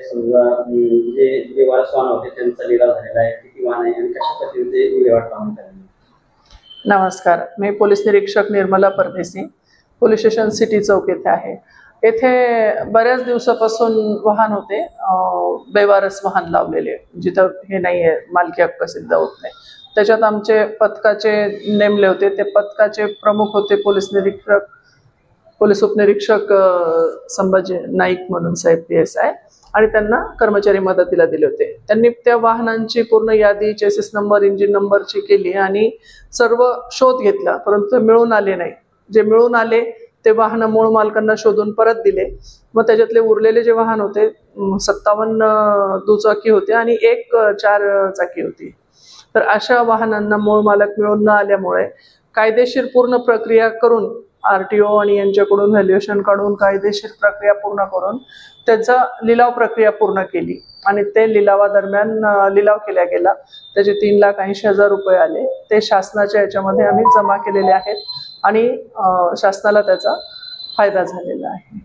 समजा जे वारस वाहन होते त्यांचा लिलाव झालेला आहे, किती वाहन आहे आणि कशा पद्धतीने विल्हेवाट लावण्यात आली? नमस्कार, मी पोलीस निरीक्षक निर्मला परदेसी, पोलीस स्टेशन सिटी चौक येथे आहे. येथे बऱ्याच दिवसापासून वाहन होते, बेवारस वाहन लावलेले, जिथं हे नाही आहे, मालकी हक्क सिद्ध होत नाही. त्याच्यात आमचे पथकाचे नेमले होते. ते पथकाचे प्रमुख होते पोलीस उपनिरीक्षक संभाजी नाईक म्हणून साहेब PSI, आणि त्यांना कर्मचारी मदतीला दिले होते. त्यांनी त्या वाहनांची पूर्ण यादी, चेसिस नंबर, इंजिन नंबरची केली आणि सर्व शोध घेतला, परंतु ते मिळून आले नाही. जे मिळून आले ते वाहन मूळ मालकांना शोधून परत दिले. मग त्याच्यातले उरलेले जे वाहन होते 57 दुचाकी होते आणि 1 4 चाकी होती. तर अशा वाहनांना मूळ मालक मिळून न आल्यामुळे कायदेशीर पूर्ण प्रक्रिया करून RTO आणि यांच्याकडून व्हॅल्युएशन काढून कायदेशीर प्रक्रिया पूर्ण करून त्याचा लिलाव प्रक्रिया पूर्ण केली आणि ते लिलावादरम्यान लिलाव केला गेला. त्याचे 3,80,000 रुपये आले. ते शासनाच्या याच्यामध्ये आम्ही जमा केलेले आहेत आणि शासनाला त्याचा फायदा झालेला आहे.